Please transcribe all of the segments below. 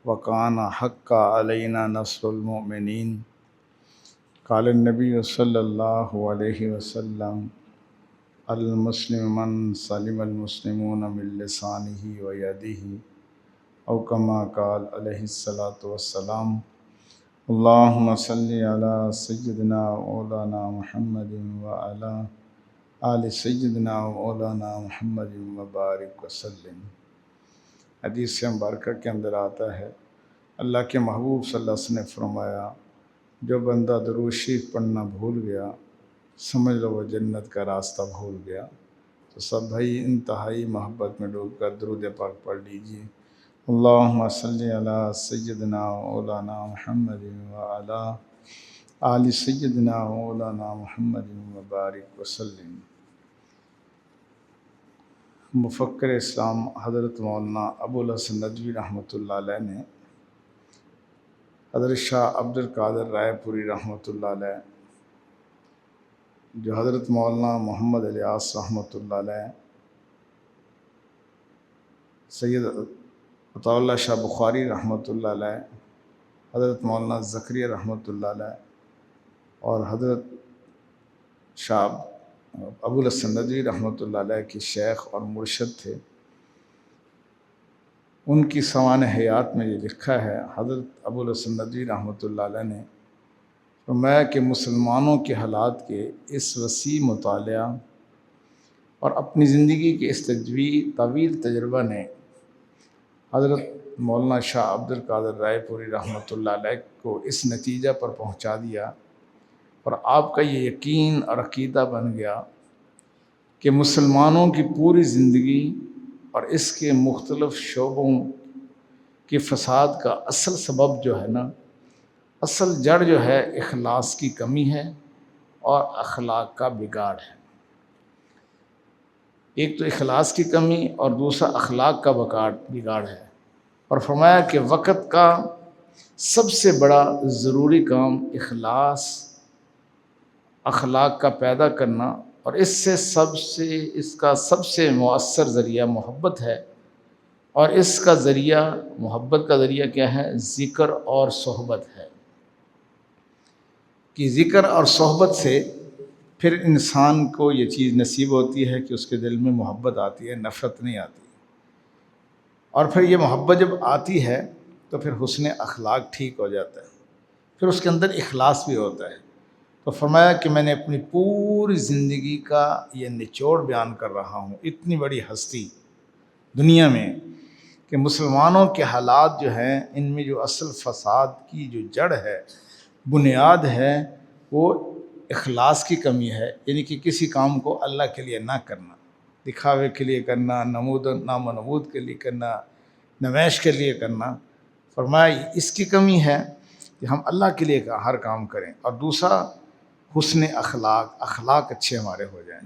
وکان حق علینا نصر المؤمنین۔ قال النبی صلی اللہ علیہ وسلم المسلم من سلم المسلمون من لسانہ و یدہ، او کما قال علیہ الصلاۃ والسلام۔ اللہم صلی علی سیدنا مولانا محمد وعلی آل سیدنا مولانا محمد وبارک وسلم۔ حدیث مبارکہ کے اندر آتا ہے، اللہ کے محبوب صلی اللہ علیہ وسلم نے فرمایا، جو بندہ درود شریف پڑھنا بھول گیا سمجھ لو وہ جنت کا راستہ بھول گیا۔ تو سب بھائی انتہائی محبت میں ڈوب کر درود پاک پڑھ لیجیے۔ اللہم صلی علی سیدنا مولانا محمد وعلی آل سیدنا مولانا محمد وبارک وسلم۔ مفکر اسلام حضرت مولانا ابو الحسن ندوی رحمۃ اللہ علیہ نے حضرت شاہ عبد القادر رائے پوری رحمۃ اللہ علیہ، جو حضرت مولانا محمد الیاس رحمۃ اللہ علیہ، سید عطاء اللہ شاہ بخاری رحمۃ اللہ علیہ، حضرت مولانا زکریا رحمۃ اللہ علیہ اور حضرت شاہ ابو الحسن ندوی رحمۃ اللہ علیہ کے شیخ اور مرشد تھے۔ ان کی سوانح حیات میں یہ لکھا ہے، حضرت ابو الحسن ندوی رحمۃ اللہ علیہ نے فرمایا کہ مسلمانوں کے حالات کے اس وسیع مطالعہ اور اپنی زندگی کے اس طویل تجربہ نے حضرت مولانا شاہ عبد القادر رائے پوری رحمۃ اللہ علیہ کو اس نتیجہ پر پہنچا دیا، اور آپ کا یہ یقین اور عقیدہ بن گیا کہ مسلمانوں کی پوری زندگی اور اس کے مختلف شعبوں کے فساد کا اصل سبب جو ہے نا، اصل جڑ جو ہے اخلاص کی کمی ہے اور اخلاق کا بگاڑ ہے۔ ایک تو اخلاص کی کمی اور دوسرا اخلاق کا بگاڑ ہے، اور فرمایا کہ وقت کا سب سے بڑا ضروری کام اخلاق کا پیدا کرنا، اور اس کا سب سے مؤثر ذریعہ محبت ہے، اور اس کا ذریعہ محبت کا ذریعہ کیا ہے؟ ذکر اور صحبت ہے، کہ ذکر اور صحبت سے پھر انسان کو یہ چیز نصیب ہوتی ہے کہ اس کے دل میں محبت آتی ہے، نفرت نہیں آتی، اور پھر یہ محبت جب آتی ہے تو پھر حسن اخلاق ٹھیک ہو جاتا ہے، پھر اس کے اندر اخلاص بھی ہوتا ہے۔ تو فرمایا کہ میں نے اپنی پوری زندگی کا یہ نچوڑ بیان کر رہا ہوں، اتنی بڑی ہستی دنیا میں کہ مسلمانوں کے حالات جو ہیں ان میں جو اصل فساد کی جو جڑ ہے، بنیاد ہے، وہ اخلاص کی کمی ہے، یعنی کہ کسی کام کو اللہ کے لیے نہ کرنا، دکھاوے کے لیے کرنا، نام و نمود کے لیے کرنا، نمائش کے لیے کرنا۔ فرمایا اس کی کمی ہے کہ ہم اللہ کے لیے ہر کام کریں، اور دوسرا حسن اخلاق اچھے ہمارے ہو جائیں۔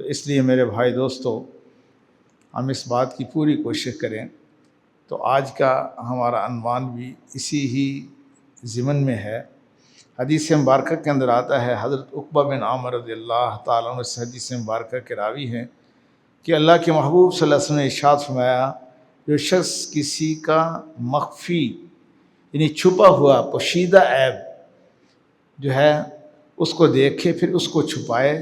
تو اس لیے میرے بھائی دوستو، ہم اس بات کی پوری کوشش کریں۔ تو آج کا ہمارا عنوان بھی اسی ہی ضمن میں ہے۔ حدیث مبارکہ کے اندر آتا ہے، حضرت عقبہ بن عامر رضی اللہ تعالیٰ عنہ سے حدیث مبارکہ کے راوی ہیں کہ اللہ کے محبوب صلی اللہ علیہ وسلم نے ارشاد فرمایا، جو شخص کسی کا مخفی یعنی چھپا ہوا پوشیدہ عیب جو ہے اس کو دیکھے پھر اس کو چھپائے،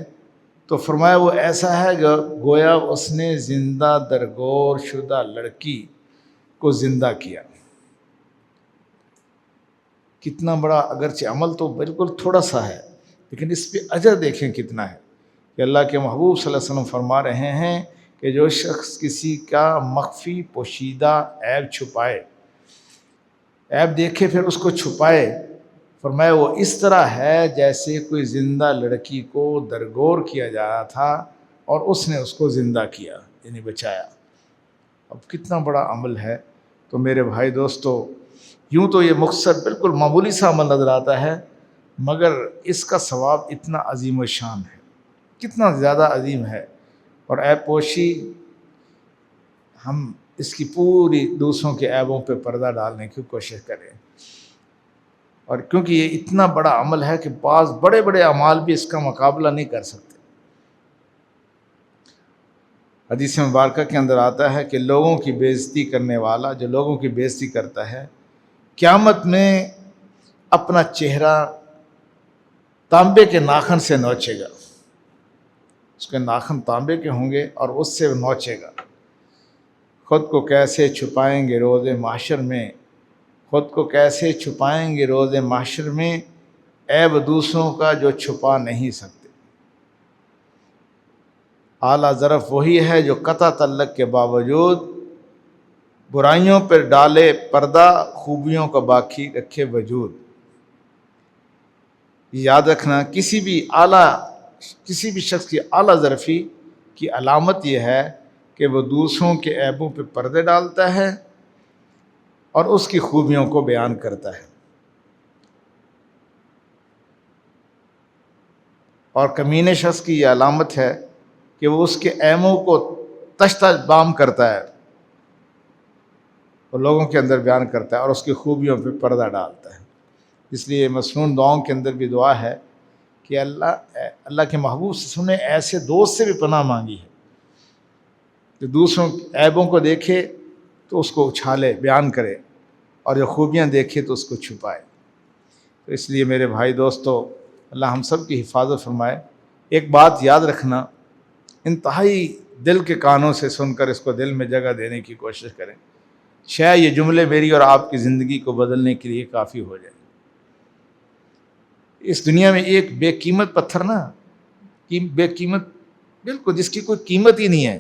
تو فرمایا وہ ایسا ہے گویا اس نے زندہ درگور شدہ لڑکی کو زندہ کیا۔ کتنا بڑا، اگرچہ عمل تو بالکل تھوڑا سا ہے لیکن اس پہ اجر دیکھیں کتنا ہے، کہ اللہ کے محبوب صلی اللہ علیہ وسلم فرما رہے ہیں کہ جو شخص کسی کا مخفی پوشیدہ عیب چھپائے، عیب دیکھے پھر اس کو چھپائے، فرمایا وہ اس طرح ہے جیسے کوئی زندہ لڑکی کو درگور کیا جا رہا تھا اور اس نے اس کو زندہ کیا، یعنی بچایا۔ اب کتنا بڑا عمل ہے۔ تو میرے بھائی دوستو، یوں تو یہ مختصر بالکل معمولی سا عمل نظر آتا ہے، مگر اس کا ثواب اتنا عظیم و شان ہے، کتنا زیادہ عظیم ہے۔ اور عیب پوشی، ہم اس کی پوری دوسروں کے عیبوں پہ پردہ ڈالنے کی کوشش کریں، اور کیونکہ یہ اتنا بڑا عمل ہے کہ بعض بڑے بڑے اعمال بھی اس کا مقابلہ نہیں کر سکتے۔ حدیث مبارکہ کے اندر آتا ہے کہ لوگوں کی بے عزتی کرنے والا، جو لوگوں کی بے عزتی کرتا ہے، قیامت میں اپنا چہرہ تانبے کے ناخن سے نوچے گا، اس کے ناخن تانبے کے ہوں گے اور اس سے نوچے گا۔ خود کو کیسے چھپائیں گے روز محشر میں، خود کو کیسے چھپائیں گے روز محشر میں، عیب دوسروں کا جو چھپا نہیں سکتے۔ اعلیٰ ظرف وہی ہے جو قطع تعلق کے باوجود برائیوں پر ڈالے پردہ، خوبیوں کا باقی رکھے وجود۔ یاد رکھنا کسی بھی شخص کی اعلیٰ ظرفی کی علامت یہ ہے کہ وہ دوسروں کے عیبوں پہ پردے ڈالتا ہے اور اس کی خوبیوں کو بیان کرتا ہے۔ اور کمینے شخص کی یہ علامت ہے کہ وہ اس کے عیبوں کو تشتہ بام کرتا ہے اور لوگوں کے اندر بیان کرتا ہے اور اس کی خوبیوں پہ پردہ ڈالتا ہے۔ اس لیے مسنون دعاؤں کے اندر بھی دعا ہے کہ اللہ کے محبوب سے نے ایسے دوست سے بھی پناہ مانگی ہے کہ دوسروں کے عیبوں کو دیکھے تو اس کو اچھالے، بیان کرے، اور جو خوبیاں دیکھے تو اس کو چھپائے۔ تو اس لیے میرے بھائی دوستو، اللہ ہم سب کی حفاظت فرمائے۔ ایک بات یاد رکھنا، انتہائی دل کے کانوں سے سن کر اس کو دل میں جگہ دینے کی کوشش کریں، شاید یہ جملے میری اور آپ کی زندگی کو بدلنے کے لیے کافی ہو جائے۔ اس دنیا میں ایک بے قیمت پتھر نا، بے قیمت بالکل جس کی کوئی قیمت ہی نہیں ہے،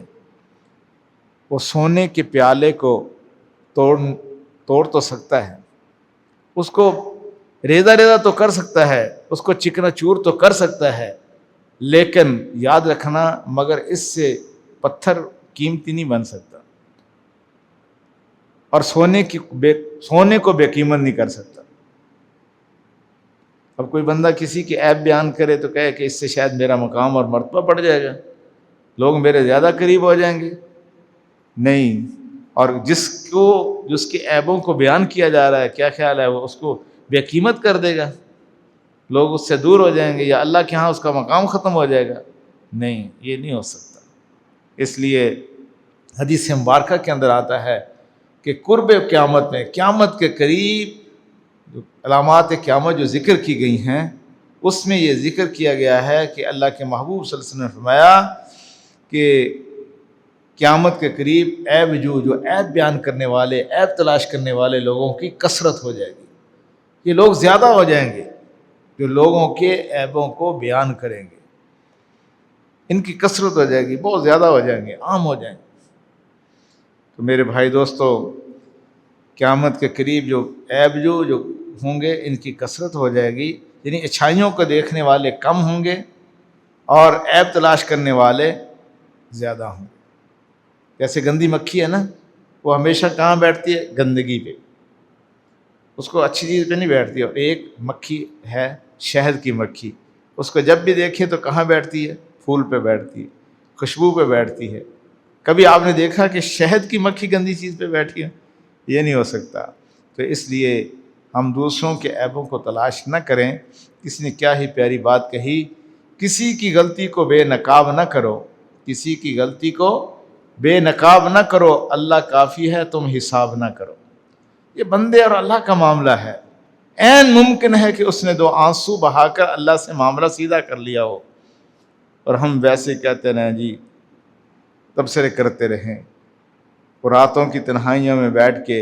وہ سونے کے پیالے کو توڑ تو سکتا ہے، اس کو ریزہ تو کر سکتا ہے، اس کو چکنا چور تو کر سکتا ہے، لیکن یاد رکھنا مگر اس سے پتھر قیمتی نہیں بن سکتا، اور سونے کو بے قیمت نہیں کر سکتا۔ اب کوئی بندہ کسی کے عیب بیان کرے تو کہے کہ اس سے شاید میرا مقام اور مرتبہ بڑھ جائے گا، لوگ میرے زیادہ قریب ہو جائیں گے۔ نہیں، اور جس کے عیبوں کو بیان کیا جا رہا ہے، کیا خیال ہے وہ اس کو بے قیمت کر دے گا، لوگ اس سے دور ہو جائیں گے، یا اللہ کے ہاں اس کا مقام ختم ہو جائے گا؟ نہیں، یہ نہیں ہو سکتا۔ اس لیے حدیث مبارکہ کے اندر آتا ہے کہ قرب قیامت میں، قیامت کے قریب جو علامات قیامت جو ذکر کی گئی ہیں، اس میں یہ ذکر کیا گیا ہے کہ اللہ کے محبوب صلی اللہ علیہ وسلم نے فرمایا کہ قیامت کے قریب جو عیب بیان کرنے والے، عیب تلاش کرنے والے لوگوں کی کثرت ہو جائے گی۔ یہ لوگ زیادہ ہو جائیں گے جو لوگوں کے عیبوں کو بیان کریں گے، ان کی کثرت ہو جائے گی، بہت زیادہ ہو جائیں گے، عام ہو جائیں گے۔ تو میرے بھائی دوستو، قیامت کے قریب جو عیب جو ہوں گے ان کی کثرت ہو جائے گی، یعنی اچھائیوں کو دیکھنے والے کم ہوں گے اور عیب تلاش کرنے والے زیادہ ہوں گے۔ جیسے گندی مکھی ہے نا، وہ ہمیشہ کہاں بیٹھتی ہے؟ گندگی پہ، اس کو اچھی چیز پہ نہیں بیٹھتی۔ اور ایک مکھی ہے شہد کی مکھی، اس کو جب بھی دیکھے تو کہاں بیٹھتی ہے؟ پھول پہ بیٹھتی ہے، خوشبو پہ بیٹھتی ہے۔ کبھی آپ نے دیکھا کہ شہد کی مکھی گندی چیز پہ بیٹھی ہے؟ یہ نہیں ہو سکتا۔ تو اس لیے ہم دوسروں کے عیبوں کو تلاش نہ کریں۔ کسی نے کیا ہی پیاری بات کہی، کسی کی غلطی کو بے نقاب نہ کرو، کسی کی غلطی کو بے نقاب نہ کرو، اللہ کافی ہے تم حساب نہ کرو۔ یہ بندے اور اللہ کا معاملہ ہے، عین ممکن ہے کہ اس نے 2 آنسو بہا کر اللہ سے معاملہ سیدھا کر لیا ہو، اور ہم ویسے کہتے رہیں جی، تبصرے کرتے رہیں، اور راتوں کی تنہائیوں میں بیٹھ کے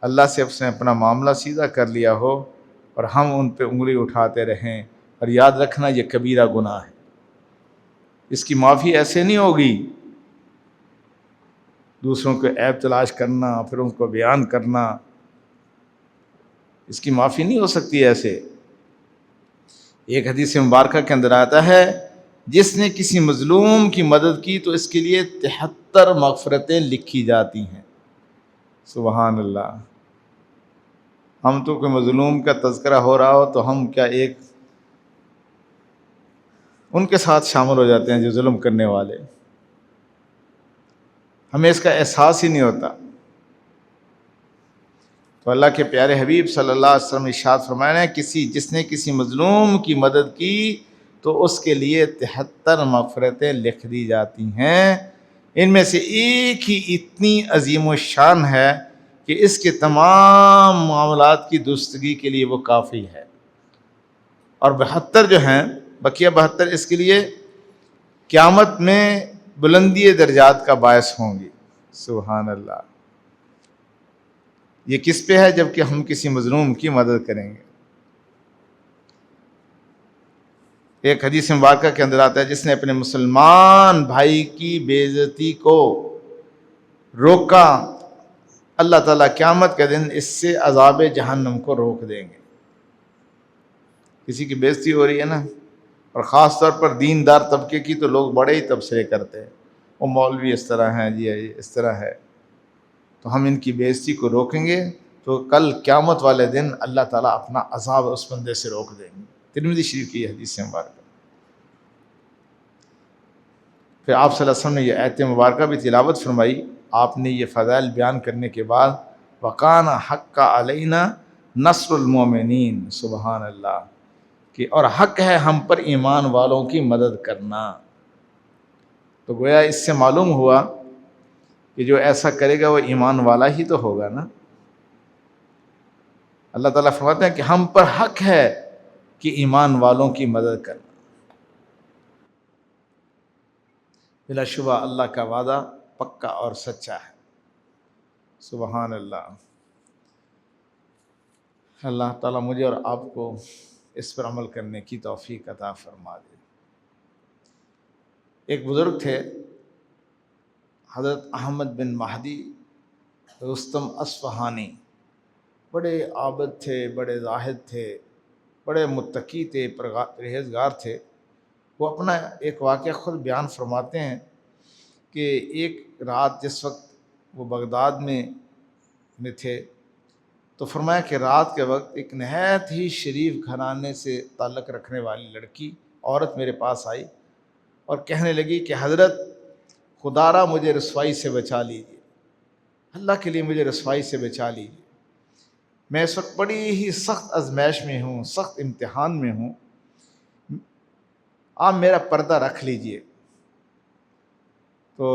اللہ سے اس نے اپنا معاملہ سیدھا کر لیا ہو، اور ہم ان پہ انگلی اٹھاتے رہیں۔ اور یاد رکھنا یہ کبیرہ گناہ ہے، اس کی معافی ایسے نہیں ہوگی۔ دوسروں کو عیب تلاش کرنا، پھر ان کو بیان کرنا، اس کی معافی نہیں ہو سکتی ایسے۔ ایک حدیث مبارکہ کے اندر آتا ہے، جس نے کسی مظلوم کی مدد کی تو اس کے لیے 73 مغفرتیں لکھی جاتی ہیں۔ سبحان اللہ۔ ہم تو کوئی مظلوم کا تذکرہ ہو رہا ہو تو ہم کیا ایک ان کے ساتھ شامل ہو جاتے ہیں جو ظلم کرنے والے، ہمیں اس کا احساس ہی نہیں ہوتا۔ تو اللہ کے پیارے حبیب صلی اللہ علیہ وسلم ارشاد فرمایا ہے، جس نے کسی مظلوم کی مدد کی تو اس کے لیے 73 مغفرتیں لکھ دی جاتی ہیں۔ ان میں سے ایک ہی اتنی عظیم الشان ہے کہ اس کے تمام معاملات کی درستگی کے لیے وہ کافی ہے، اور 72 جو ہیں، بقیہ 72 اس کے لیے قیامت میں بلندی درجات کا باعث ہوں گی۔ سبحان اللہ۔ یہ کس پہ ہے؟ جب کہ ہم کسی مظلوم کی مدد کریں گے۔ ایک حدیث مبارکہ کے اندر آتا ہے، جس نے اپنے مسلمان بھائی کی بے عزتی کو روکا، اللہ تعالیٰ قیامت کے دن اس سے عذاب جہنم کو روک دیں گے۔ کسی کی بے عزتی ہو رہی ہے نا، اور خاص طور پر دیندار طبقے کی، تو لوگ بڑے ہی تبصرے کرتے ہیں، وہ مولوی اس طرح ہیں، جی اس طرح ہے، تو ہم ان کی بے عزتی کو روکیں گے تو کل قیامت والے دن اللہ تعالیٰ اپنا عذاب اس بندے سے روک دیں گے۔ ترمذی شریف کی یہ حدیث مبارکہ۔ پھر آپ صلی اللہ علیہ وسلم نے یہ آیت مبارکہ بھی تلاوت فرمائی۔ آپ نے یہ فضائل بیان کرنے کے بعد وَقَانَ حَقَّ عَلَيْنَا نَصْرُ الْمُؤْمِنِينَ، سبحان اللہ، کہ اور حق ہے ہم پر ایمان والوں کی مدد کرنا۔ تو گویا اس سے معلوم ہوا کہ جو ایسا کرے گا وہ ایمان والا ہی تو ہوگا نا۔ اللہ تعالیٰ فرماتے ہیں کہ ہم پر حق ہے کہ ایمان والوں کی مدد کرنا۔ بلا شبہ اللہ کا وعدہ پکا اور سچا ہے۔ سبحان اللہ۔ اللہ تعالیٰ مجھے اور آپ کو اس پر عمل کرنے کی توفیق عطا فرما دے۔ ایک بزرگ تھے، حضرت احمد بن مہدی رستم اصفہانی، بڑے عابد تھے، بڑے زاہد تھے، بڑے متقی تھے، پرہیزگار تھے۔ وہ اپنا ایک واقعہ خود بیان فرماتے ہیں کہ ایک رات جس وقت وہ بغداد میں تھے، تو فرمایا کہ رات کے وقت ایک نہایت ہی شریف گھرانے سے تعلق رکھنے والی لڑکی، عورت میرے پاس آئی اور کہنے لگی کہ حضرت خدا را مجھے رسوائی سے بچا لیجیے، اللہ کے لیے مجھے رسوائی سے بچا لیجیے، میں اس وقت بڑی ہی سخت آزمائش میں ہوں، سخت امتحان میں ہوں، آپ میرا پردہ رکھ لیجئے۔ تو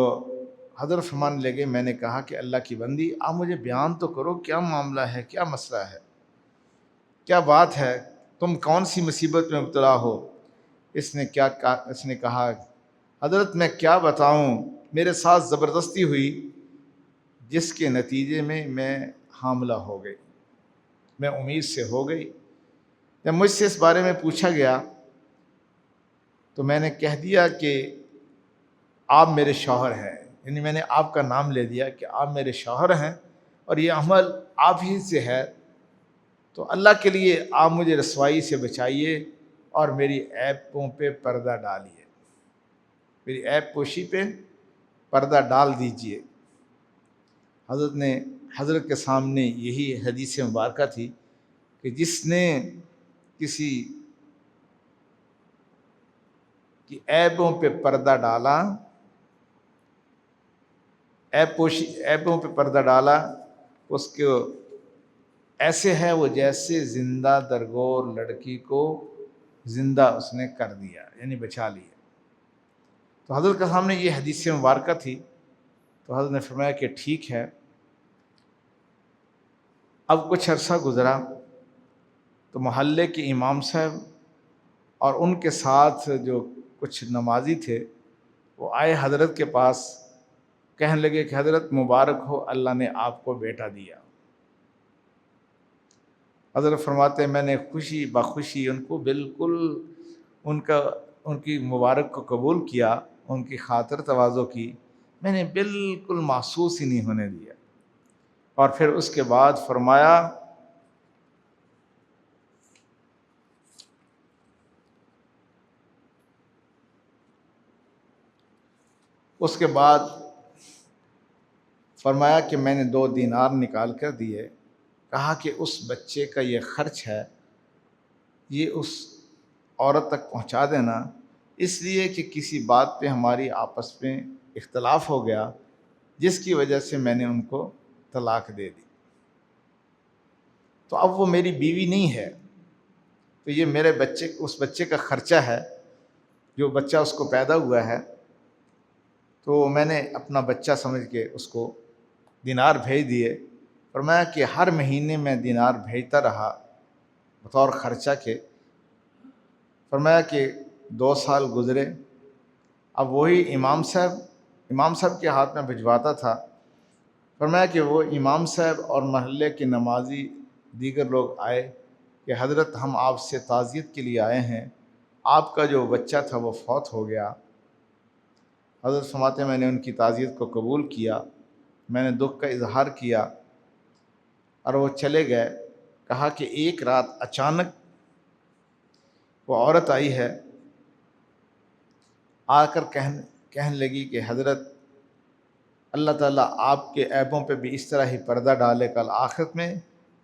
حضرت فرمانے لگے، میں نے کہا کہ اللہ کی بندی آپ مجھے بیان تو کرو، کیا معاملہ ہے، کیا مسئلہ ہے، کیا بات ہے، تم کون سی مصیبت میں مبتلا ہو؟ اس نے کہا حضرت میں کیا بتاؤں، میرے ساتھ زبردستی ہوئی جس کے نتیجے میں حاملہ ہو گئی، میں امید سے ہو گئی۔ جب مجھ سے اس بارے میں پوچھا گیا تو میں نے کہہ دیا کہ آپ میرے شوہر ہیں، یعنی میں نے آپ کا نام لے دیا کہ آپ میرے شوہر ہیں اور یہ عمل آپ ہی سے ہے، تو اللہ کے لیے آپ مجھے رسوائی سے بچائیے اور میری عیبوں پہ پردہ ڈالیے، میری عیب پوشی پہ پردہ ڈال دیجئے۔ حضرت کے سامنے یہی حدیث مبارکہ تھی کہ جس نے کسی کی عیبوں پہ پردہ ڈالا، عیبوں پہ پردہ ڈالا، اس کو ایسے ہے وہ جیسے زندہ درگور لڑکی کو زندہ اس نے کر دیا، یعنی بچا لیا۔ تو حضرت کے سامنے یہ حدیث مبارکہ تھی، تو حضرت نے فرمایا کہ ٹھیک ہے۔ اب کچھ عرصہ گزرا تو محلے کے امام صاحب اور ان کے ساتھ جو کچھ نمازی تھے وہ آئے حضرت کے پاس، کہنے لگے کہ حضرت مبارک ہو، اللہ نے آپ کو بیٹا دیا۔ حضرت فرماتے ہیں میں نے خوشی بخوشی ان کو بالکل ان کی مبارک کو قبول کیا، ان کی خاطر تواضع کی، میں نے بالکل محسوس ہی نہیں ہونے دیا۔ اور پھر اس کے بعد فرمایا کہ میں نے 2 دینار نکال کر دیے، کہا کہ اس بچے کا یہ خرچ ہے، یہ اس عورت تک پہنچا دینا، اس لیے کہ کسی بات پہ ہماری آپس میں اختلاف ہو گیا جس کی وجہ سے میں نے ان کو طلاق دے دی، تو اب وہ میری بیوی نہیں ہے، تو یہ میرے اس بچے کا خرچہ ہے، جو بچہ اس کو پیدا ہوا ہے، تو میں نے اپنا بچہ سمجھ کے اس کو دینار بھیج دیے فرمایا کہ ہر مہینے میں دینار بھیجتا رہا بطور خرچہ کے. فرمایا کہ 2 سال گزرے. اب وہی امام صاحب کے ہاتھ میں بھجواتا تھا. فرمایا کہ وہ امام صاحب اور محلے کے نمازی دیگر لوگ آئے کہ حضرت ہم آپ سے تعزیت کے لیے آئے ہیں، آپ کا جو بچہ تھا وہ فوت ہو گیا. حضرت فرماتے میں نے ان کی تعزیت کو قبول کیا، میں نے دکھ کا اظہار کیا اور وہ چلے گئے. کہا کہ ایک رات اچانک وہ عورت آئی ہے، آ کر کہنے لگی کہ حضرت اللہ تعالیٰ آپ کے عیبوں پہ بھی اس طرح ہی پردہ ڈالے کل آخرت میں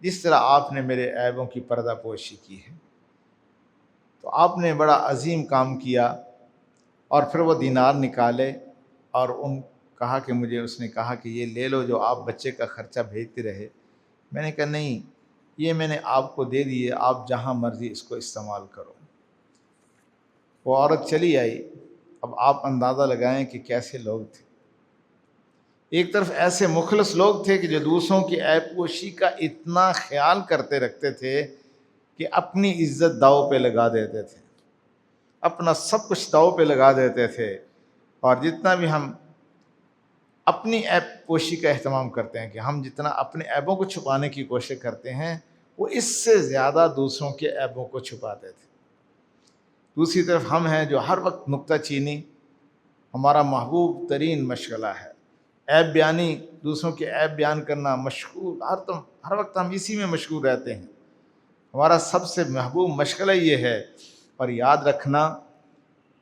جس طرح آپ نے میرے عیبوں کی پردہ پوشی کی ہے. تو آپ نے بڑا عظیم کام کیا. اور پھر وہ دینار نکالے اور کہا کہ اس نے کہا کہ یہ لے لو جو آپ بچے کا خرچہ بھیجتے رہے. میں نے کہا نہیں، یہ میں نے آپ کو دے دیے، آپ جہاں مرضی اس کو استعمال کرو. وہ عورت چلی آئی. اب آپ اندازہ لگائیں کہ کیسے لوگ تھے. ایک طرف ایسے مخلص لوگ تھے کہ جو دوسروں کی عیب پوشی کا اتنا خیال کرتے رکھتے تھے کہ اپنی عزت داؤ پہ لگا دیتے تھے، اپنا سب کچھ داؤ پہ لگا دیتے تھے. اور جتنا بھی ہم اپنی عیب پوشی کا اہتمام کرتے ہیں، کہ ہم جتنا اپنے عیبوں کو چھپانے کی کوشش کرتے ہیں، وہ اس سے زیادہ دوسروں کے عیبوں کو چھپاتے تھے. دوسری طرف ہم ہیں جو ہر وقت نکتہ چینی ہمارا محبوب ترین مشغلہ ہے. عیب بیانی، دوسروں کے عیب بیان کرنا مشغول، ہر وقت ہم اسی میں مشغول رہتے ہیں. ہمارا سب سے محبوب مشغلہ یہ ہے. اور یاد رکھنا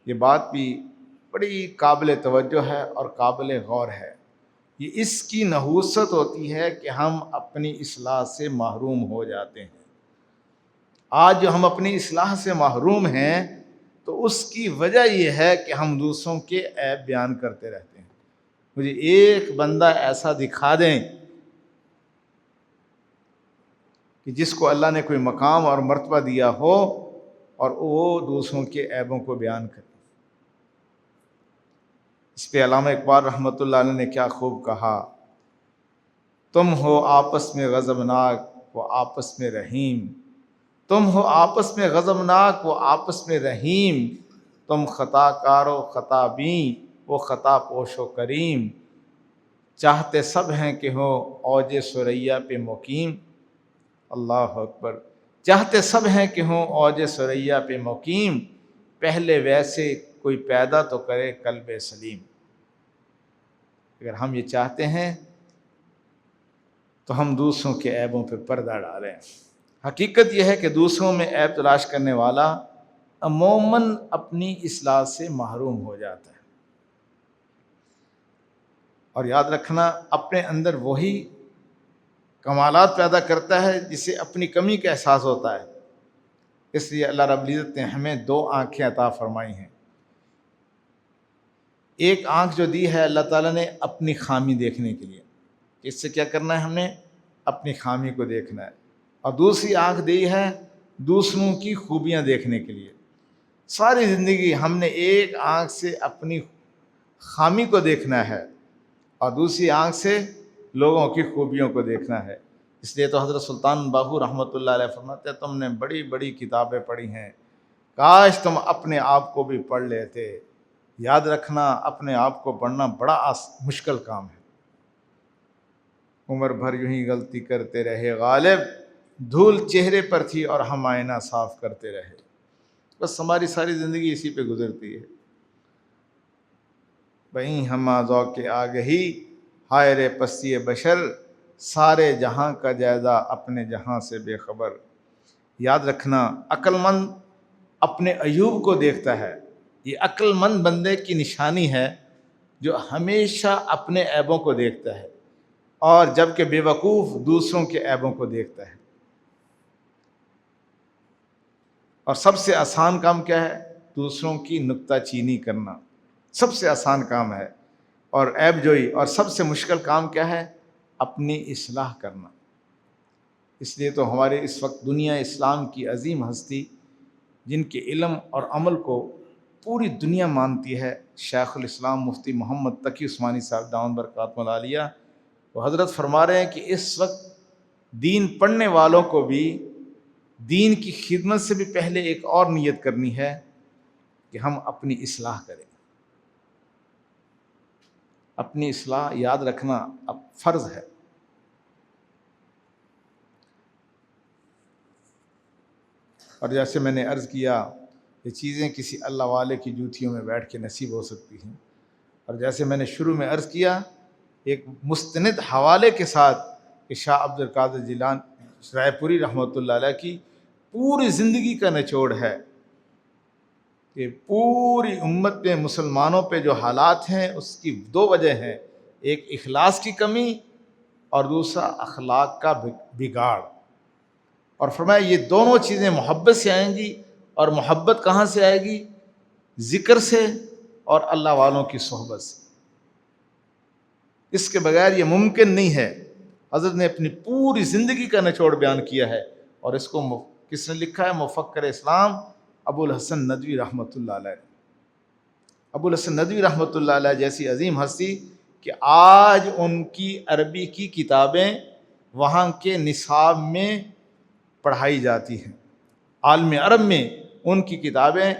یہ بات بھی بڑی قابل توجہ ہے اور قابل غور ہے. یہ اس کی نحوست ہوتی ہے کہ ہم اپنی اصلاح سے محروم ہو جاتے ہیں. آج جو ہم اپنی اصلاح سے محروم ہیں تو اس کی وجہ یہ ہے کہ ہم دوسروں کے عیب بیان کرتے رہتے ہیں. مجھے ایک بندہ ایسا دکھا دیں کہ جس کو اللہ نے کوئی مقام اور مرتبہ دیا ہو اور وہ دوسروں کے عیبوں کو بیان کرے. اس پہ علامہ اقبال رحمۃ اللہ علیہ نے کیا خوب کہا، تم ہو آپس میں غضبناک وہ آپس میں رحیم، تم ہو آپس میں غضبناک وہ آپس میں رحیم، تم خطا کار و خطا بین وہ خطا پوش و کریم، چاہتے سب ہیں کہ ہو اوج ثریا پہ مقیم. اللہ اکبر. چاہتے سب ہیں کہ ہوں اوج ثریا پہ مقیم، پہلے ویسے کوئی پیدا تو کرے قلب سلیم. اگر ہم یہ چاہتے ہیں تو ہم دوسروں کے عیبوں پہ پردہ ڈالیں. حقیقت یہ ہے کہ دوسروں میں عیب تلاش کرنے والا عموماً اپنی اصلاح سے محروم ہو جاتا ہے. اور یاد رکھنا اپنے اندر وہی کمالات پیدا کرتا ہے جسے اپنی کمی کا احساس ہوتا ہے. اس لیے اللہ رب العزت نے ہمیں 2 آنکھیں عطا فرمائی ہیں. ایک آنکھ جو دی ہے اللہ تعالیٰ نے اپنی خامی دیکھنے کے لیے، اس سے کیا کرنا ہے، ہم نے اپنی خامی کو دیکھنا ہے. اور دوسری آنکھ دی ہے دوسروں کی خوبیاں دیکھنے کے لیے. ساری زندگی ہم نے ایک آنکھ سے اپنی خامی کو دیکھنا ہے اور دوسری آنکھ سے لوگوں کی خوبیوں کو دیکھنا ہے. اس لیے تو حضرت سلطان باہو رحمۃ اللہ علیہ فرماتے ہیں تم نے بڑی بڑی کتابیں پڑھی ہیں، کاش تم اپنے آپ کو بھی پڑھ لیتے. یاد رکھنا اپنے آپ کو پڑھنا بڑا مشکل کام ہے. عمر بھر یوں ہی غلطی کرتے رہے غالب، دھول چہرے پر تھی اور ہم آئینہ صاف کرتے رہے. بس ہماری ساری زندگی اسی پہ گزرتی ہے. وہیں ہم ذوق کے آگہی ہائے رے پستی بشر، سارے جہاں کا جائزہ اپنے جہاں سے بے خبر. یاد رکھنا عقل مند اپنے عیوب کو دیکھتا ہے. یہ عقل مند بندے کی نشانی ہے جو ہمیشہ اپنے عیبوں کو دیکھتا ہے، اور جبکہ بے وقوف دوسروں کے عیبوں کو دیکھتا ہے. اور سب سے آسان کام کیا ہے؟ دوسروں کی نکتہ چینی کرنا سب سے آسان کام ہے، اور عیب جوئی. اور سب سے مشکل کام کیا ہے؟ اپنی اصلاح کرنا. اس لیے تو ہمارے اس وقت دنیا اسلام کی عظیم ہستی جن کے علم اور عمل کو پوری دنیا مانتی ہے، شیخ الاسلام مفتی محمد تقی عثمانی صاحب دامت برکاتہ العالیہ، وہ حضرت فرما رہے ہیں کہ اس وقت دین پڑھنے والوں کو بھی دین کی خدمت سے بھی پہلے ایک اور نیت کرنی ہے کہ ہم اپنی اصلاح کریں. اپنی اصلاح یاد رکھنا اب فرض ہے. اور جیسے میں نے عرض کیا یہ چیزیں کسی اللہ والے کی جوتیوں میں بیٹھ کے نصیب ہو سکتی ہیں. اور جیسے میں نے شروع میں عرض کیا ایک مستند حوالے کے ساتھ کہ شاہ عبد القادر جیلانی رائے پوری رحمۃ اللہ علیہ کی پوری زندگی کا نچوڑ ہے کہ پوری امت میں مسلمانوں پہ جو حالات ہیں اس کی دو وجہ ہیں، ایک اخلاص کی کمی اور دوسرا اخلاق کا بگاڑ. اور فرمایا یہ دونوں چیزیں محبت سے آئیں گی. اور محبت کہاں سے آئے گی؟ ذکر سے اور اللہ والوں کی صحبت سے. اس کے بغیر یہ ممکن نہیں ہے. حضرت نے اپنی پوری زندگی کا نچوڑ بیان کیا ہے اور اس کو کس نے لکھا ہے؟ مفکر اسلام ابو الحسن ندوی رحمۃ اللہ علیہ. ابو الحسن ندوی رحمۃ اللہ علیہ جیسی عظیم ہستی کہ آج ان کی عربی کی کتابیں وہاں کے نصاب میں پڑھائی جاتی ہیں. عالم عرب میں ان کی کتابیں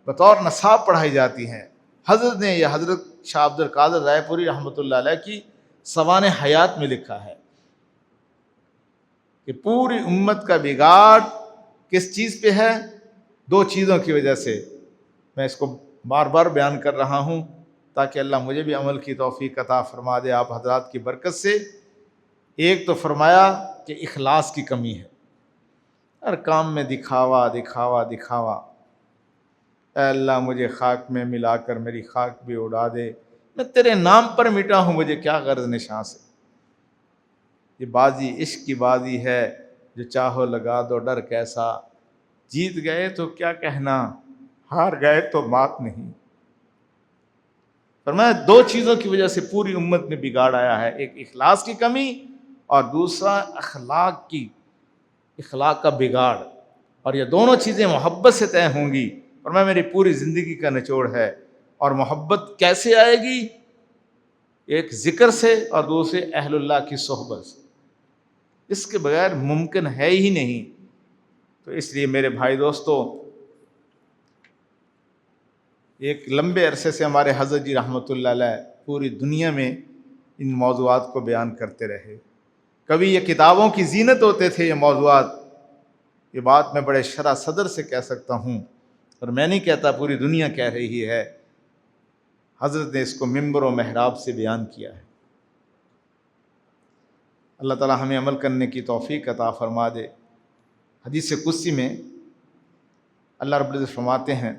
بطور نصاب پڑھائی جاتی ہیں. حضرت نے یہ حضرت شاہ عبد القادر رائے پوری رحمۃ اللہ علیہ کی سوانح حیات میں لکھا ہے کہ پوری امت کا بگاڑ کس چیز پہ ہے؟ دو چیزوں کی وجہ سے. میں اس کو بار بار بیان کر رہا ہوں تاکہ اللہ مجھے بھی عمل کی توفیق عطا فرما دے آپ حضرات کی برکت سے. ایک تو فرمایا کہ اخلاص کی کمی ہے، ہر کام میں دکھاوا دکھاوا دکھاوا. اے اللہ مجھے خاک میں ملا کر میری خاک بھی اڑا دے، میں تیرے نام پر مٹا ہوں، مجھے کیا غرض نشاں سے. یہ بازی عشق کی بازی ہے جو چاہو لگا دو ڈر کیسا. جیت گئے تو کیا کہنا، ہار گئے تو بات نہیں. فرمایا دو چیزوں کی وجہ سے پوری امت میں بگاڑ آیا ہے، ایک اخلاص کی کمی اور دوسرا اخلاق کا بگاڑ. اور یہ دونوں چیزیں محبت سے طے ہوں گی. فرمایا میری پوری زندگی کا نچوڑ ہے. اور محبت کیسے آئے گی؟ ایک ذکر سے اور دوسرے اہل اللہ کی صحبت سے. اس کے بغیر ممکن ہے ہی نہیں. تو اس لیے میرے بھائی دوستو، ایک لمبے عرصے سے ہمارے حضرت جی رحمۃ اللہ علیہ پوری دنیا میں ان موضوعات کو بیان کرتے رہے. کبھی یہ کتابوں کی زینت ہوتے تھے یہ موضوعات. یہ بات میں بڑے شرح صدر سے کہہ سکتا ہوں اور میں نہیں کہتا، پوری دنیا کہہ رہی ہے. حضرت نے اس کو ممبر و محراب سے بیان کیا ہے. اللہ تعالی ہمیں عمل کرنے کی توفیق عطا فرما دے. حدیث قدسی میں اللہ رب العزت فرماتے ہیں،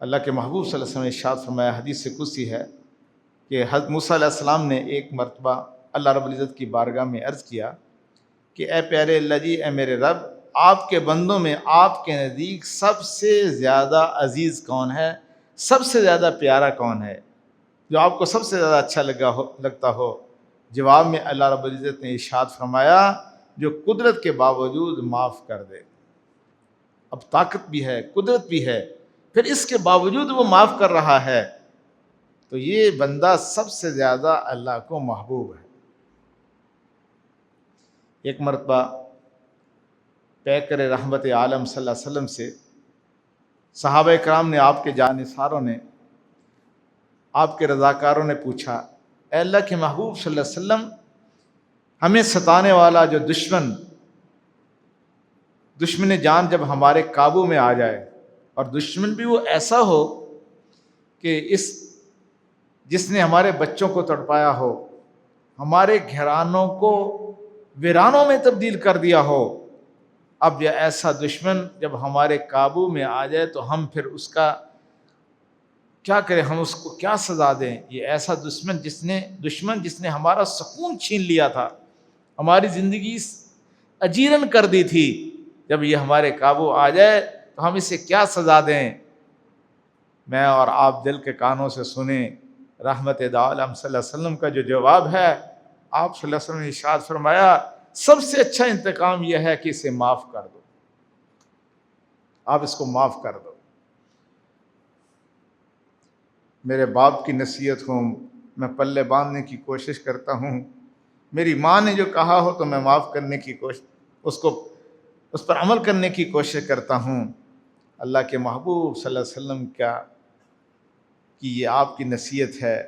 اللہ کے محبوب صلی اللہ علیہ وسلم نے ارشاد فرمایا، حدیث قدسی ہے کہ حضرت موسیٰ علیہ السلام نے ایک مرتبہ اللہ رب العزت کی بارگاہ میں عرض کیا کہ اے پیارے اللہ جی، اے میرے رب، آپ کے بندوں میں آپ کے نزدیک سب سے زیادہ عزیز کون ہے، سب سے زیادہ پیارا کون ہے، جو آپ کو سب سے زیادہ اچھا لگتا ہو؟ جواب میں اللہ رب العزت نے ارشاد فرمایا، جو قدرت کے باوجود معاف کر دے. اب طاقت بھی ہے، قدرت بھی ہے، پھر اس کے باوجود وہ معاف کر رہا ہے، تو یہ بندہ سب سے زیادہ اللہ کو محبوب ہے. ایک مرتبہ پیکر رحمت عالم صلی اللہ علیہ وسلم سے صحابہ کرام نے، آپ کے جانثاروں نے، آپ کے رضاکاروں نے پوچھا، اے اللہ کے محبوب صلی اللہ علیہ وسلم، ہمیں ستانے والا جو دشمن جان جب ہمارے قابو میں آ جائے، اور دشمن بھی وہ ایسا ہو کہ جس نے ہمارے بچوں کو تڑپایا ہو، ہمارے گھرانوں کو ویرانوں میں تبدیل کر دیا ہو، اب یہ ایسا دشمن جب ہمارے قابو میں آ جائے تو ہم پھر اس کا کیا کریں، ہم اس کو کیا سزا دیں؟ یہ ایسا دشمن جس نے ہمارا سکون چھین لیا تھا، ہماری زندگی اجیرن کر دی تھی، جب یہ ہمارے قابو آ جائے تو ہم اسے کیا سزا دیں؟ میں اور آپ دل کے کانوں سے سنیں رحمت عالم صلی اللہ علیہ وسلم کا جو جواب ہے. آپ صلی اللہ علیہ وسلم نے ارشاد فرمایا، سب سے اچھا انتقام یہ ہے کہ اسے معاف کر دو. آپ اس کو معاف کر دو. میرے باپ کی نصیحت ہوں، میں پلے باندھنے کی کوشش کرتا ہوں میری ماں نے جو کہا ہو تو میں معاف کرنے کی اس پر عمل کرنے کی کوشش کرتا ہوں۔ اللہ کے محبوب صلی اللہ علیہ وسلم کی یہ آپ کی نصیحت ہے،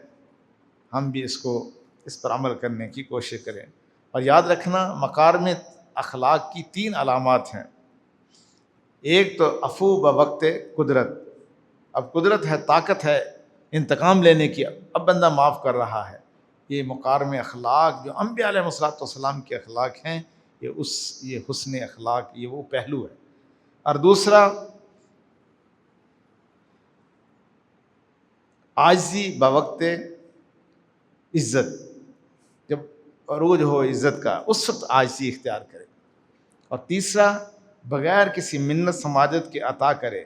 ہم بھی اس پر عمل کرنے کی کوشش کریں۔ اور یاد رکھنا، مکارم اخلاق کی 3 علامات ہیں۔ ایک تو عفو بوقت قدرت، اب قدرت ہے، طاقت ہے انتقام لینے کی، اب بندہ معاف کر رہا ہے۔ یہ مکارم اخلاق جو انبیاء علیہ السلام کے اخلاق ہیں، یہ حسن اخلاق، یہ وہ پہلو ہے۔ اور دوسرا عاجزی بوقت عزت، جب عروج ہو عزت کا اس وقت عاجزی اختیار کرے۔ اور تیسرا بغیر کسی منت سماجت کے عطا کرے۔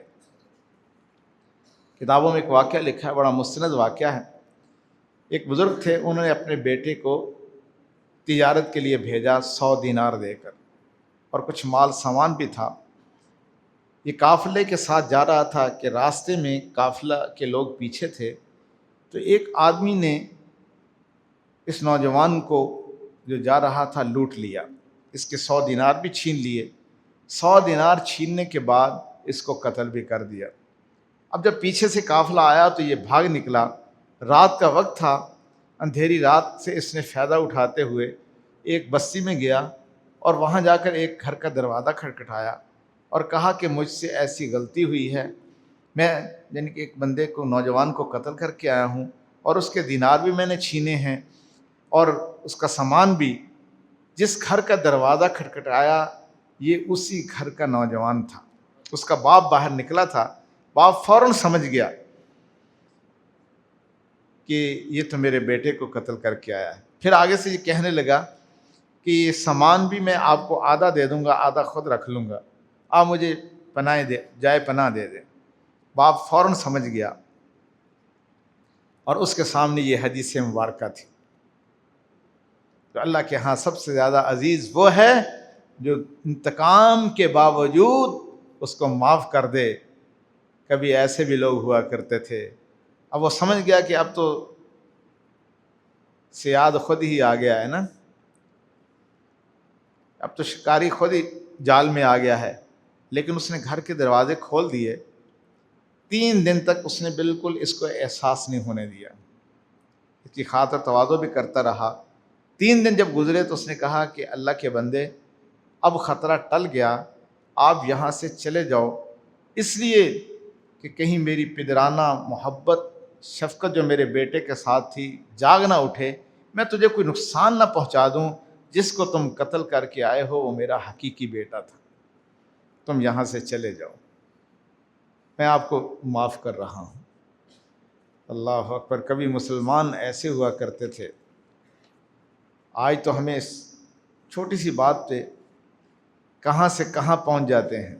کتابوں میں ایک واقعہ لکھا ہے، بڑا مستند واقعہ ہے۔ ایک بزرگ تھے، انہوں نے اپنے بیٹے کو تجارت کے لیے بھیجا 100 دینار دے کر، اور کچھ مال سامان بھی تھا۔ یہ قافلے کے ساتھ جا رہا تھا کہ راستے میں قافلہ کے لوگ پیچھے تھے، تو ایک آدمی نے اس نوجوان کو جو جا رہا تھا لوٹ لیا، اس کے 100 دینار بھی چھین لیے۔ 100 دینار چھیننے کے بعد اس کو قتل بھی کر دیا۔ اب جب پیچھے سے قافلہ آیا تو یہ بھاگ نکلا، رات کا وقت تھا، اندھیری رات سے اس نے فائدہ اٹھاتے ہوئے ایک بستی میں گیا، اور وہاں جا کر ایک گھر کا دروازہ کھٹکھٹایا اور کہا کہ مجھ سے ایسی غلطی ہوئی ہے، میں یعنی کہ ایک بندے کو، نوجوان کو قتل کر کے آیا ہوں، اور اس کے دینار بھی میں نے چھینے ہیں، اور اس کا سامان بھی۔ جس گھر کا دروازہ کھٹکھٹایا یہ اسی گھر کا نوجوان تھا، اس کا باپ باہر نکلا تھا۔ باپ فوراً سمجھ گیا کہ یہ تو میرے بیٹے کو قتل کر کے آیا ہے۔ پھر آگے سے یہ کہنے لگا کہ یہ سامان بھی میں آپ کو آدھا دے دوں گا، آدھا خود رکھ لوں گا، آپ مجھے جائے پناہ دے دیں۔ باپ فوراً سمجھ گیا، اور اس کے سامنے یہ حدیث مبارکہ تھی۔ تو اللہ کے ہاں سب سے زیادہ عزیز وہ ہے جو انتقام کے باوجود اس کو معاف کر دے۔ کبھی ایسے بھی لوگ ہوا کرتے تھے، اب وہ سمجھ گیا کہ اب تو صیاد خود ہی آ گیا ہے نا، اب تو شکاری خود ہی جال میں آ گیا ہے، لیکن اس نے گھر کے دروازے کھول دیے۔ 3 دن تک اس نے بالکل اس کو احساس نہیں ہونے دیا، اس کی خاطر تواضع بھی کرتا رہا۔ 3 دن جب گزرے تو اس نے کہا کہ اللہ کے بندے، اب خطرہ ٹل گیا، آپ یہاں سے چلے جاؤ، اس لیے کہ کہیں میری پدرانہ محبت شفقت جو میرے بیٹے کے ساتھ تھی جاگ نہ اٹھے، میں تجھے کوئی نقصان نہ پہنچا دوں۔ جس کو تم قتل کر کے آئے ہو وہ میرا حقیقی بیٹا تھا، تم یہاں سے چلے جاؤ، میں آپ کو معاف کر رہا ہوں۔ اللہ اکبر! کبھی مسلمان ایسے ہوا کرتے تھے، آج تو ہمیں اس چھوٹی سی بات پہ کہاں سے کہاں پہنچ جاتے ہیں۔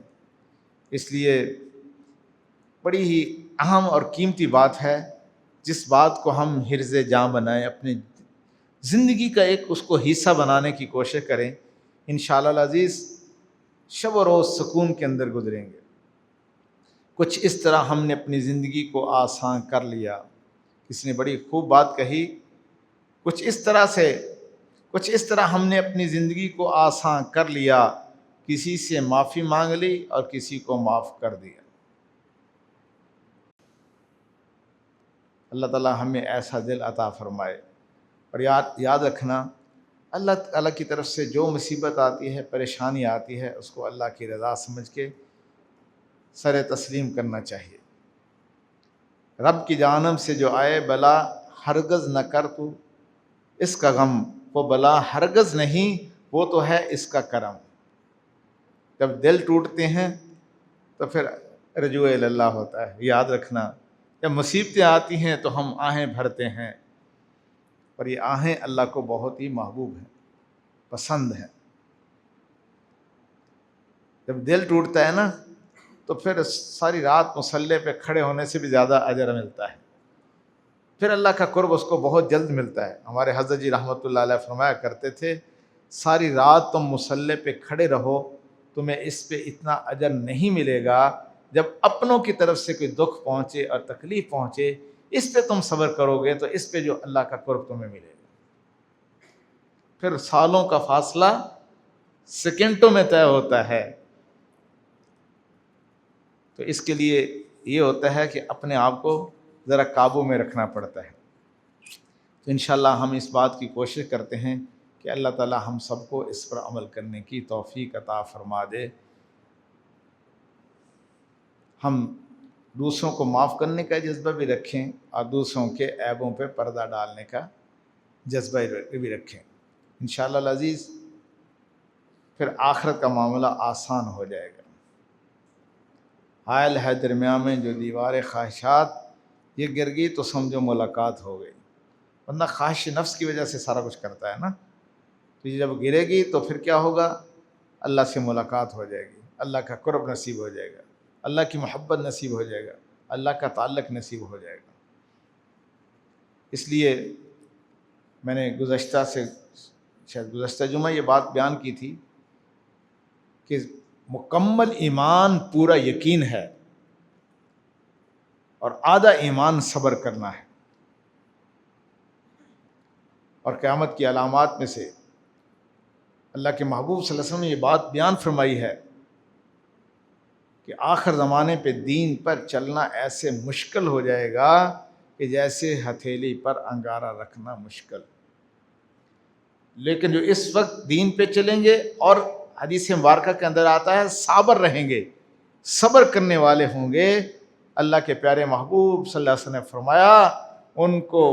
اس لیے بڑی ہی اہم اور قیمتی بات ہے، جس بات کو ہم حرز جاں بنائیں، اپنی زندگی کا ایک اس کو حصہ بنانے کی کوشش کریں، انشاءاللہ العزیز شب و روز سکون کے اندر گزریں گے۔ کچھ اس طرح ہم نے اپنی زندگی کو آسان کر لیا۔ کسی نے بڑی خوب بات کہی، کچھ اس طرح ہم نے اپنی زندگی کو آسان کر لیا، کسی سے معافی مانگ لی اور کسی کو معاف کر دیا۔ اللہ تعالیٰ ہمیں ایسا دل عطا فرمائے۔ اور یاد رکھنا، اللہ تعالیٰ کی طرف سے جو مصیبت آتی ہے، پریشانی آتی ہے، اس کو اللہ کی رضا سمجھ کے سر تسلیم کرنا چاہیے۔ رب کی جانب سے جو آئے بلا ہرگز نہ کر تو اس کا غم، وہ بلا ہرگز نہیں، وہ تو ہے اس کا کرم۔ جب دل ٹوٹتے ہیں تو پھر رجوع اللہ ہوتا ہے۔ یاد رکھنا، جب مصیبتیں آتی ہیں تو ہم آہیں بھرتے ہیں، اور یہ آہیں اللہ کو بہت ہی محبوب ہیں، پسند ہیں۔ جب دل ٹوٹتا ہے نا تو پھر ساری رات مصلی پہ کھڑے ہونے سے بھی زیادہ اجر ملتا ہے، پھر اللہ کا قرب اس کو بہت جلد ملتا ہے۔ ہمارے حضرت جی رحمۃ اللہ علیہ فرمایا کرتے تھے، ساری رات تم مصلی پہ کھڑے رہو، تمہیں اس پہ اتنا اجر نہیں ملے گا جب اپنوں کی طرف سے کوئی دکھ پہنچے اور تکلیف پہنچے، اس پہ تم صبر کرو گے تو اس پہ جو اللہ کا قرب تمہیں ملے گا۔ پھر سالوں کا فاصلہ سیکنڈوں میں طے ہوتا ہے. تو اس کے لیے یہ ہوتا ہے کہ اپنے آپ کو ذرا قابو میں رکھنا پڑتا ہے. تو انشاءاللہ ہم اس بات کی کوشش کرتے ہیں کہ اللہ تعالی ہم سب کو اس پر عمل کرنے کی توفیق عطا فرما دے. ہم دوسروں کو معاف کرنے کا جذبہ بھی رکھیں اور دوسروں کے عیبوں پہ پردہ ڈالنے کا جذبہ بھی رکھیں. انشاءاللہ العزیز پھر آخرت کا معاملہ آسان ہو جائے گا. حائل ہے درمیان میں جو دیوار خواہشات، یہ گر گئی تو سمجھو ملاقات ہو گئی. ورنہ خواہش نفس کی وجہ سے سارا کچھ کرتا ہے نا. تو یہ جب گرے گی تو پھر کیا ہوگا؟ اللہ سے ملاقات ہو جائے گی، اللہ کا قرب نصیب ہو جائے گا، اللہ کی محبت نصیب ہو جائے گا، اللہ کا تعلق نصیب ہو جائے گا. اس لیے میں نے شاید گزشتہ جمعہ یہ بات بیان کی تھی کہ مکمل ایمان پورا یقین ہے اور آدھا ایمان صبر کرنا ہے. اور قیامت کی علامات میں سے اللہ کے محبوب صلی اللہ علیہ وسلم نے یہ بات بیان فرمائی ہے کہ آخر زمانے پہ دین پر چلنا ایسے مشکل ہو جائے گا کہ جیسے ہتھیلی پر انگارہ رکھنا مشکل. لیکن جو اس وقت دین پہ چلیں گے اور حدیث مبارکہ کے اندر آتا ہے صابر رہیں گے، صبر کرنے والے ہوں گے، اللہ کے پیارے محبوب صلی اللہ علیہ وسلم نے فرمایا ان کو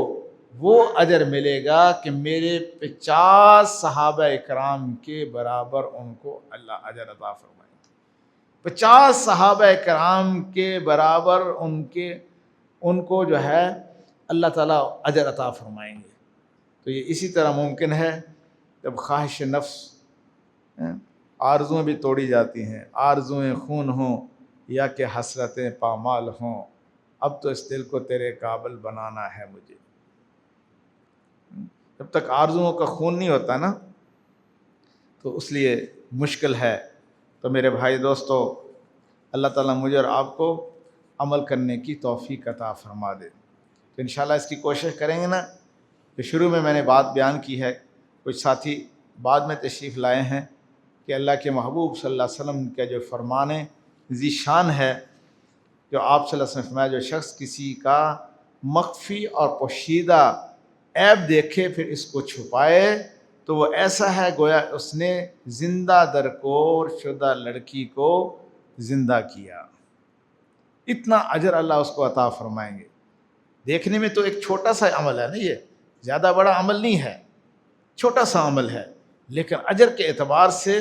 وہ اجر ملے گا کہ میرے 50 صحابہ اکرام کے برابر ان کو اللہ اجر عطا فرمائے. 50 صحابہ اکرام کے برابر ان کو جو ہے اللہ تعالیٰ اجر عطا فرمائیں گے. تو یہ اسی طرح ممکن ہے جب خواہش نفس، آرزویں بھی توڑی جاتی ہیں، آرزویں خون ہوں یا کہ حسرتیں پامال ہوں، اب تو اس دل کو تیرے قابل بنانا ہے مجھے. جب تک آرزوؤں کا خون نہیں ہوتا نا تو اس لیے مشکل ہے. تو میرے بھائی دوستو، اللہ تعالیٰ مجھے اور آپ کو عمل کرنے کی توفیق عطا فرما دے. تو انشاءاللہ اس کی کوشش کریں گے نا. تو شروع میں نے بات بیان کی ہے، کچھ ساتھی بعد میں تشریف لائے ہیں کہ اللہ کے محبوب صلی اللہ علیہ وسلم کا جو فرمان ذی شان ہے، جو آپ صلی اللہ علیہ وسلم فرمایا جو شخص کسی کا مخفی اور پوشیدہ عیب دیکھے پھر اس کو چھپائے تو وہ ایسا ہے گویا اس نے زندہ درکور شدہ لڑکی کو زندہ کیا. اتنا اجر اللہ اس کو عطا فرمائیں گے. دیکھنے میں تو ایک چھوٹا سا عمل ہے نا، یہ زیادہ بڑا عمل نہیں ہے، چھوٹا سا عمل ہے، لیکن اجر کے اعتبار سے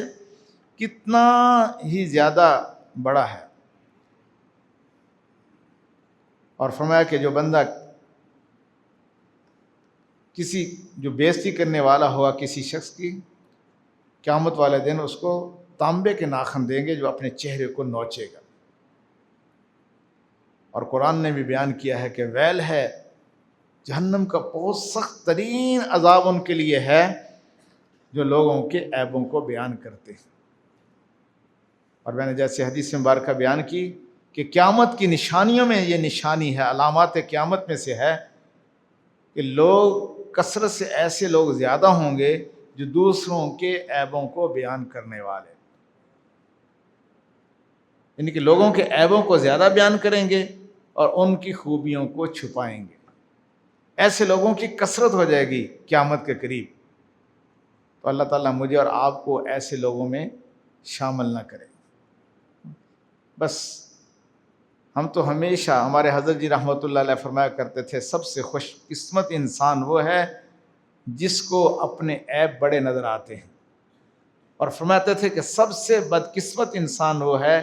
کتنا ہی زیادہ بڑا ہے. اور فرمایا کہ جو بندہ کسی جو بےعزتی کرنے والا ہوا کسی شخص کی، قیامت والے دن اس کو تانبے کے ناخن دیں گے جو اپنے چہرے کو نوچے گا. اور قرآن نے بھی بیان کیا ہے کہ ویل ہے، جہنم کا بہت سخت ترین عذاب ان کے لیے ہے جو لوگوں کے عیبوں کو بیان کرتے ہیں. اور میں نے جیسے حدیث مبارکہ بیان کی کہ قیامت کی نشانیوں میں یہ نشانی ہے، علامات قیامت میں سے ہے کہ لوگ کثرت سے ایسے لوگ زیادہ ہوں گے جو دوسروں کے عیبوں کو بیان کرنے والے، یعنی کہ لوگوں کے عیبوں کو زیادہ بیان کریں گے اور ان کی خوبیوں کو چھپائیں گے. ایسے لوگوں کی کثرت ہو جائے گی قیامت کے قریب. تو اللہ تعالیٰ مجھے اور آپ کو ایسے لوگوں میں شامل نہ کرے. بس ہم تو ہمیشہ، ہمارے حضرت جی رحمۃ اللہ علیہ فرمایا کرتے تھے سب سے خوش قسمت انسان وہ ہے جس کو اپنے عیب بڑے نظر آتے ہیں، اور فرماتے تھے کہ سب سے بدقسمت انسان وہ ہے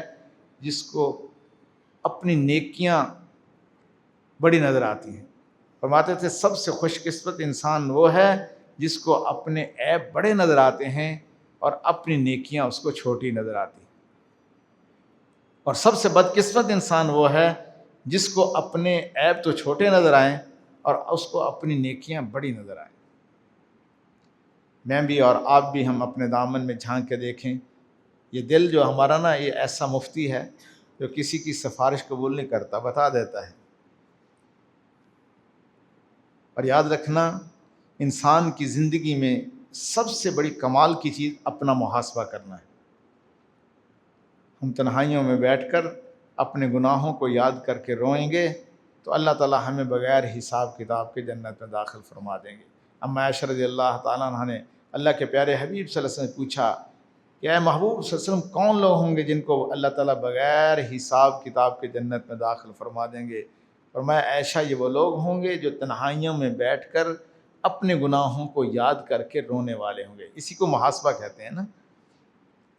جس کو اپنی نیکیاں بڑی نظر آتی ہیں. فرماتے تھے سب سے خوش قسمت انسان وہ ہے جس کو اپنے عیب بڑے نظر آتے ہیں اور اپنی نیکیاں اس کو چھوٹی نظر آتی ہیں. اور سب سے بدقسمت انسان وہ ہے جس کو اپنے عیب تو چھوٹے نظر آئیں اور اس کو اپنی نیکیاں بڑی نظر آئیں. میں بھی اور آپ بھی ہم اپنے دامن میں جھانک کے دیکھیں. یہ دل جو ہمارا نا، یہ ایسا مفتی ہے جو کسی کی سفارش قبول نہیں کرتا، بتا دیتا ہے. اور یاد رکھنا، انسان کی زندگی میں سب سے بڑی کمال کی چیز اپنا محاسبہ کرنا ہے۔ ہم تنہائیوں میں بیٹھ کر اپنے گناہوں کو یاد کر کے روئیں گے تو اللہ تعالیٰ ہمیں بغیر حساب کتاب کے جنت میں داخل فرما دیں گے۔ اما عائشہ رضی اللہ تعالیٰ عنہ نے اللہ کے پیارے حبیب صلی اللہ علیہ وسلم سے پوچھا کہ اے محبوب صلی اللہ علیہ وسلم، کون لوگ ہوں گے جن کو اللہ تعالیٰ بغیر حساب کتاب کے جنت میں داخل فرما دیں گے؟ فرمایا عائشہ، یہ وہ لوگ ہوں گے جو تنہائیوں میں بیٹھ کر اپنے گناہوں کو یاد کر کے رونے والے ہوں گے۔ اسی کو محاسبہ کہتے ہیں نا۔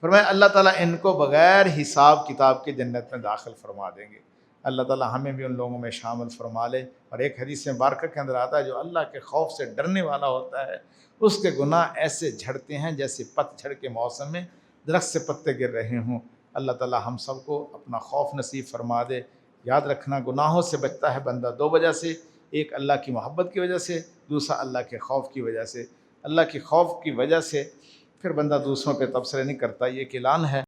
فرمایا اللہ تعالیٰ ان کو بغیر حساب کتاب کے جنت میں داخل فرما دیں گے۔ اللہ تعالیٰ ہمیں بھی ان لوگوں میں شامل فرما لے۔ اور ایک حدیث مبارکہ کے اندر آتا ہے جو اللہ کے خوف سے ڈرنے والا ہوتا ہے اس کے گناہ ایسے جھڑتے ہیں جیسے پت جھڑ کے موسم میں درخت سے پتے گر رہے ہوں۔ اللہ تعالیٰ ہم سب کو اپنا خوف نصیب فرما دے۔ یاد رکھنا، گناہوں سے بچتا ہے بندہ دو وجہ سے، ایک اللہ کی محبت کی وجہ سے، دوسرا اللہ کے خوف کی وجہ سے۔ اللہ کے خوف کی وجہ سے پھر بندہ دوسروں پہ تبصرے نہیں کرتا، یہ ایک اعلان ہے